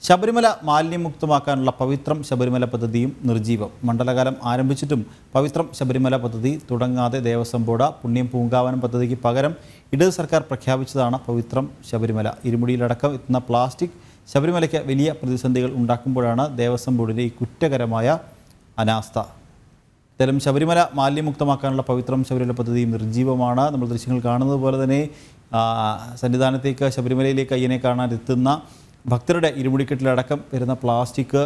ശബരിമല മാലിന്യമുക്തമാക്കാനുള്ള പവിത്രം ശബരിമല പദ്ധതിയും നിർജീവം. മണ്ഡലകാലം ആരംഭിച്ചിട്ടും പവിത്രം ശബരിമല പദ്ധതി തുടങ്ങാതെ ദേവസ്വം ബോർഡ്. പുണ്യം പൂങ്കാവനം പദ്ധതിക്ക് പകരം ഇടത് സർക്കാർ പ്രഖ്യാപിച്ചതാണ് പവിത്രം ശബരിമല. ഇരുമുടിയിലടക്കം എത്തുന്ന പ്ലാസ്റ്റിക് ശബരിമലയ്ക്ക് വലിയ പ്രതിസന്ധികൾ ഉണ്ടാക്കുമ്പോഴാണ് ദേവസ്വം ബോർഡിൻ്റെ ഈ കുറ്റകരമായ അനാസ്ഥ. എന്തായാലും ശബരിമല മാലിന്യമുക്തമാക്കാനുള്ള പവിത്രം ശബരിമല പദ്ധതിയും നിർജീവമാണ്. നമ്മൾ ദൃശ്യങ്ങൾ കാണുന്നത് പോലെ തന്നെ സന്നിധാനത്തേക്ക് ശബരിമലയിലേക്ക് അയ്യനെ കാണാൻ എത്തുന്ന ഭക്തരുടെ ഇരുമുടിക്കെട്ടിലടക്കം വരുന്ന പ്ലാസ്റ്റിക്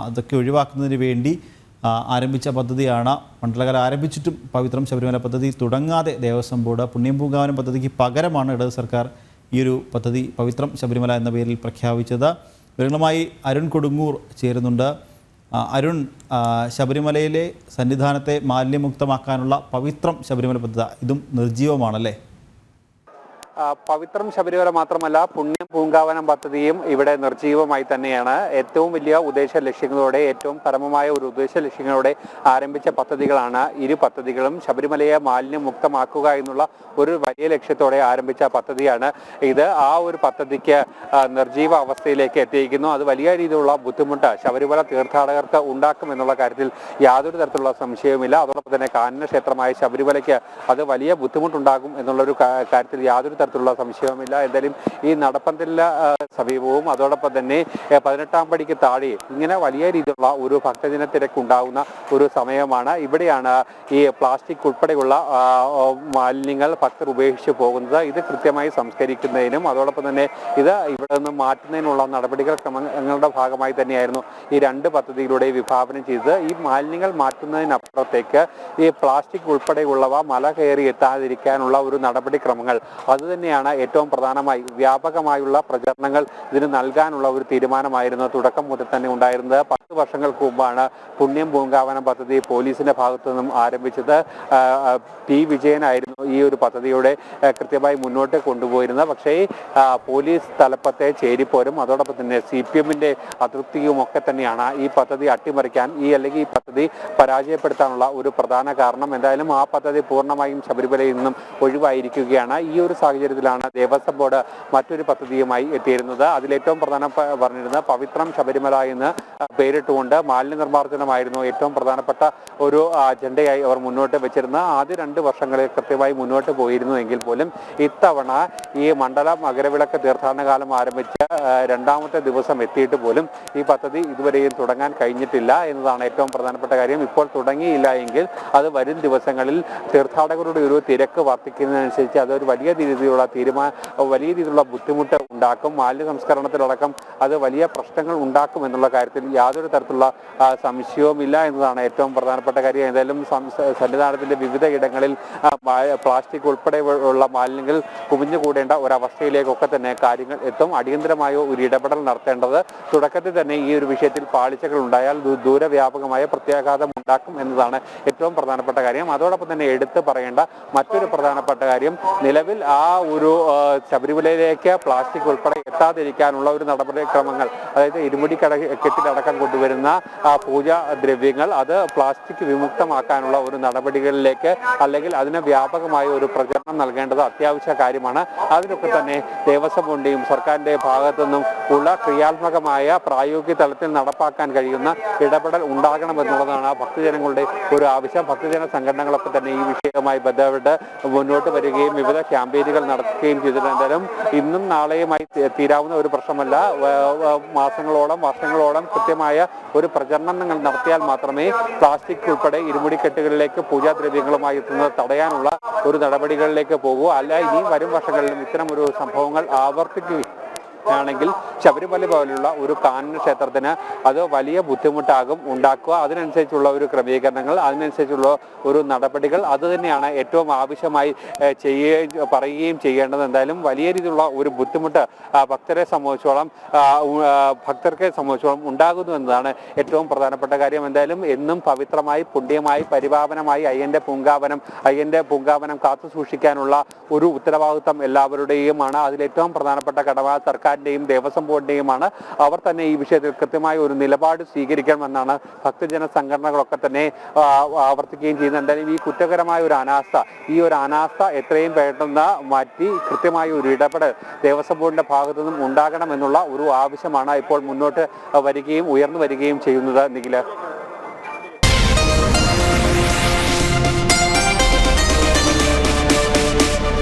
അതൊക്കെ ഒഴിവാക്കുന്നതിന് വേണ്ടി ആരംഭിച്ച പദ്ധതിയാണ്. മണ്ഡലകാലം ആരംഭിച്ചിട്ടും പവിത്രം ശബരിമല പദ്ധതി തുടങ്ങാതെ ദേവസ്വം ബോർഡ്. പുണ്യം പൂങ്കാവനം പദ്ധതിക്ക് പകരമാണ് ഇടത് സർക്കാർ ഈ ഒരു പദ്ധതി പവിത്രം ശബരിമല എന്ന പേരിൽ പ്രഖ്യാപിച്ചത്. വിവരങ്ങളുമായി അരുൺ കൊടുങ്ങൂർ ചേരുന്നുണ്ട്. അരുൺ, ശബരിമലയിലെ സന്നിധാനത്തെ മാലിന്യമുക്തമാക്കാനുള്ള പവിത്രം ശബരിമല പദ്ധതി ഇതും നിർജീവമാണല്ലേ? പവിത്രം ശബരിമല മാത്രമല്ല, പുണ്യം പൂങ്കാവനം പദ്ധതിയും ഇവിടെ നിർജീവമായി തന്നെയാണ്. ഏറ്റവും വലിയ ഉദ്ദേശ ലക്ഷ്യങ്ങളോടെ, ഏറ്റവും പരമമായ ഒരു ഉദ്ദേശ ലക്ഷ്യങ്ങളോടെ ആരംഭിച്ച പദ്ധതികളാണ് ഇരു പദ്ധതികളും. ശബരിമലയെ മാലിന്യമുക്തമാക്കുക എന്നുള്ള ഒരു വലിയ ലക്ഷ്യത്തോടെ ആരംഭിച്ച പദ്ധതിയാണ് ഇത്. ആ ഒരു പദ്ധതിക്ക് നിർജീവ അവസ്ഥയിലേക്ക് എത്തിയിരിക്കുന്നു. അത് വലിയ രീതിയിലുള്ള ബുദ്ധിമുട്ട് ശബരിമല തീർത്ഥാടകർക്ക് ഉണ്ടാക്കുമെന്നുള്ള കാര്യത്തിൽ യാതൊരു തരത്തിലുള്ള സംശയവുമില്ല. അതോടൊപ്പം തന്നെ കാനന ക്ഷേത്രമായ ശബരിമലയ്ക്ക് അത് വലിയ ബുദ്ധിമുട്ടുണ്ടാകും എന്നുള്ളൊരു കാര്യത്തിൽ യാതൊരു തരത്തിലുള്ള സംശയവുമില്ല. എന്തായാലും ഈ നടപ്പന്തലിലെ സമീപവും അതോടൊപ്പം തന്നെ 18-ാം പടിക്ക് താഴെ ഇങ്ങനെ വലിയ രീതിയിലുള്ള ഒരു ഭക്തജന തിരക്കുണ്ടാകുന്ന ഒരു സമയമാണ്. ഇവിടെയാണ് ഈ പ്ലാസ്റ്റിക് ഉൾപ്പെടെയുള്ള മാലിന്യങ്ങൾ ഭക്തർ ഉപേക്ഷിച്ച് പോകുന്നത്. ഇത് കൃത്യമായി സംസ്കരിക്കുന്നതിനും അതോടൊപ്പം തന്നെ ഇത് ഇവിടെ നിന്ന് മാറ്റുന്നതിനുള്ള നടപടികളുടെ ഭാഗമായി തന്നെയായിരുന്നു ഈ രണ്ട് പദ്ധതിയിലൂടെ വിഭാവനം ചെയ്തത്. ഈ മാലിന്യങ്ങൾ മാറ്റുന്നതിനപ്പുറത്തേക്ക് ഈ പ്ലാസ്റ്റിക് ഉൾപ്പെടെയുള്ളവ മല കയറി എത്താതിരിക്കാനുള്ള ഒരു നടപടിക്രമങ്ങൾ അതുതന്നെയാണ് ഏറ്റവും പ്രധാനമായി വ്യാപകമായുള്ള പ്രചരണങ്ങൾ ഇതിന് നൽകാനുള്ള ഒരു തീരുമാനമായിരുന്നു തുടക്കം മുതൽ തന്നെ ഉണ്ടായിരുന്നത്. 10 വർഷങ്ങൾക്ക് മുമ്പാണ് പുണ്യം പൂങ്കാവനം പദ്ധതി പോലീസിന്റെ ഭാഗത്തു നിന്നും ആരംഭിച്ചത്. ടി വിജയനായിരുന്നു ഈ ഒരു പദ്ധതിയുടെ കൃത്യമായി മുന്നോട്ട് കൊണ്ടുപോയിരുന്നത്. പക്ഷേ പോലീസ് തലപ്പത്തെ ചേരിപ്പോരും അതോടൊപ്പം തന്നെ CPM-ന്റെ അതൃപ്തിയും ഒക്കെ തന്നെയാണ് ഈ പദ്ധതി അട്ടിമറിക്കാൻ ഈ പദ്ധതി പരാജയപ്പെടുത്താനുള്ള ഒരു പ്രധാന കാരണം. എന്തായാലും ആ പദ്ധതി പൂർണ്ണമായും ശബരിമലയിൽ നിന്നും ഒഴിവായിരിക്കുകയാണ്. ഈ ഒരു സാഹചര്യത്തിലാണ് ദേവസ്വം ബോർഡ് മറ്റൊരു പദ്ധതിയുമായി എത്തിയിരുന്നത്. അതിലേറ്റവും പ്രധാനം പറഞ്ഞിരുന്നത് പവിത്രം ശബരിമല എന്ന് പേരിട്ടുകൊണ്ട് മാലിന്യ നിർമ്മാർജ്ജനമായിരുന്നു ഏറ്റവും പ്രധാനപ്പെട്ട ഒരു അജണ്ടയായി അവർ മുന്നോട്ട് വെച്ചിരുന്നത്. ആദ്യ 2 വർഷങ്ങളിൽ കൃത്യമായി മുന്നോട്ട് പോയിരുന്നു എങ്കിൽ പോലും ഇത്തവണ ഈ മണ്ഡല മകരവിളക്ക് തീർത്ഥാടന കാലം ആരംഭിച്ച 2ാമത്തെ ദിവസം എത്തിയിട്ട് പോലും ഈ പദ്ധതി ഇതുവരെയും തുടങ്ങാൻ കഴിഞ്ഞിട്ടില്ല എന്നതാണ് ഏറ്റവും പ്രധാനപ്പെട്ട കാര്യം. ഇപ്പോൾ തുടങ്ങിയില്ല എങ്കിൽ അത് വരും ദിവസങ്ങളിൽ തീർത്ഥാടകരുടെ ഒരു തിരക്ക് വർദ്ധിക്കുന്നതിനനുസരിച്ച് അതൊരു വലിയ രീതിയിലുള്ള ബുദ്ധിമുട്ട് ഉണ്ടാക്കും. മാലിന്യ സംസ്കരണത്തിലടക്കം അത് വലിയ പ്രശ്നങ്ങൾ ഉണ്ടാക്കും എന്നുള്ള കാര്യത്തിൽ യാതൊരു തരത്തിലുള്ള സംശയവുമില്ല എന്നതാണ് ഏറ്റവും പ്രധാനപ്പെട്ട കാര്യം. ഏതായാലും സന്നിധാനത്തിന്റെ വിവിധ ഇടങ്ങളിൽ പ്ലാസ്റ്റിക് ഉൾപ്പെടെയുള്ള മാലിന്യങ്ങൾ കുമിഞ്ഞുകൂടേണ്ട ഒരവസ്ഥയിലേക്കൊക്കെ തന്നെ കാര്യങ്ങൾ എത്തും. അടിയന്തരമായ ഒരു ഇടപെടൽ നടത്തേണ്ടത് തുടക്കത്തിൽ തന്നെ ഈ ഒരു വിഷയത്തിൽ പാളിച്ചകൾ ഉണ്ടായാൽ ദൂരവ്യാപകമായ പ്രത്യാഘാതം ഉണ്ടാക്കും എന്നതാണ് ഏറ്റവും പ്രധാനപ്പെട്ട കാര്യം. അതോടൊപ്പം തന്നെ എടുത്തു പറയേണ്ട മറ്റൊരു പ്രധാനപ്പെട്ട കാര്യം, നിലവിൽ ആ ഒരു ശബരിമലയിലേക്ക് പ്ലാസ്റ്റിക് ഉൾപ്പെടെ എത്താതിരിക്കാനുള്ള ഒരു നടപടിക്രമങ്ങൾ, അതായത് ഇരുമുടി കെട്ടിലടക്കം കൊണ്ടുവരുന്ന പൂജാ ദ്രവ്യങ്ങൾ അത് പ്ലാസ്റ്റിക് വിമുക്തമാക്കാനുള്ള ഒരു നടപടികളിലേക്ക് അല്ലെങ്കിൽ അതിന് വ്യാപകമായ ഒരു പ്രചരണം നൽകേണ്ടത് അത്യാവശ്യ കാര്യമാണ്. അതിനൊക്കെ തന്നെ ദേവസ്വം ബോർഡിന്റെയും സർക്കാരിന്റെ ഭാഗത്തു നിന്നും ഉള്ള ക്രിയാത്മകമായ പ്രായോഗിക തലത്തിൽ നടപ്പാക്കാൻ കഴിയുന്ന ഇടപെടൽ ഉണ്ടാകണമെന്നുള്ളതാണ് ഭക്തജനങ്ങളുടെ ഒരു ആവശ്യം. ഭക്തജന സംഘടനകളൊക്കെ തന്നെ ഈ വിഷയവുമായി ബന്ധപ്പെട്ട് മുന്നോട്ട് വരികയും വിവിധ ക്യാമ്പയിനുകൾ നടത്തുകയും ചെയ്തിട്ടുണ്ടെങ്കിലും ഇന്നും നാളെയുമായി തീരാവുന്ന ഒരു പ്രശ്നമല്ല. മാസങ്ങളോളം വർഷങ്ങളോളം കൃത്യമായ ഒരു പ്രചരണം നിങ്ങൾ നടത്തിയാൽ മാത്രമേ പ്ലാസ്റ്റിക് ഉൾപ്പെടെ ഇരുമുടിക്കെട്ടുകളിലേക്ക് പൂജാദ്രവ്യങ്ങളുമായി എത്തുന്നത് തടയാനുള്ള ഒരു നടപടികളിലേക്ക് പോകൂ. അല്ല ഇനി വരും വർഷങ്ങളിലും ഇത്തരം ഒരു സംഭവങ്ങൾ ആവർത്തിക്കുകയാണെങ്കിൽ ശബരിമല പോലുള്ള ഒരു കാനന ക്ഷേത്രത്തിന് അത് വലിയ ബുദ്ധിമുട്ടാകും ഉണ്ടാക്കുക. അതിനനുസരിച്ചുള്ള ഒരു ക്രമീകരണങ്ങൾ, അതിനനുസരിച്ചുള്ള ഒരു നടപടികൾ അത് തന്നെയാണ് ഏറ്റവും ആവശ്യമായി പറയുകയും ചെയ്യേണ്ടത്. എന്തായാലും വലിയ രീതിയിലുള്ള ഒരു ബുദ്ധിമുട്ട് ഭക്തർക്ക് സംബന്ധിച്ചോളം ഉണ്ടാകുന്നു എന്നതാണ് ഏറ്റവും പ്രധാനപ്പെട്ട കാര്യം. എന്തായാലും എന്നും പവിത്രമായി പുണ്യമായി പരിപാവനമായി അയ്യന്റെ പൂങ്കാവനം കാത്തു സൂക്ഷിക്കാനുള്ള ഒരു ഉത്തരവാദിത്വം എല്ലാവരുടെയുമാണ്. അതിലേറ്റവും പ്രധാനപ്പെട്ട കടമ സർക്കാർ സർക്കാരിൻ്റെയും ദേവസ്വം ബോർഡിൻ്റെയുമാണ്. അവർ തന്നെ ഈ വിഷയത്തിൽ കൃത്യമായ ഒരു നിലപാട് സ്വീകരിക്കണമെന്നാണ് ഭക്തജന സംഘടനകളൊക്കെ തന്നെ ആവർത്തിക്കുകയും ചെയ്യുന്നത്. എന്തായാലും ഈ കുറ്റകരമായ ഒരു അനാസ്ഥ എത്രയും പെട്ടെന്ന് മാറ്റി കൃത്യമായ ഒരു ഇടപെടൽ ദേവസ്വം ബോർഡിന്റെ ഭാഗത്തു നിന്നും ഉണ്ടാകണമെന്നുള്ള ഒരു ആവശ്യമാണ് ഇപ്പോൾ മുന്നോട്ട് ഉയർന്നു വരികയും ചെയ്യുന്നത്. നിഖില.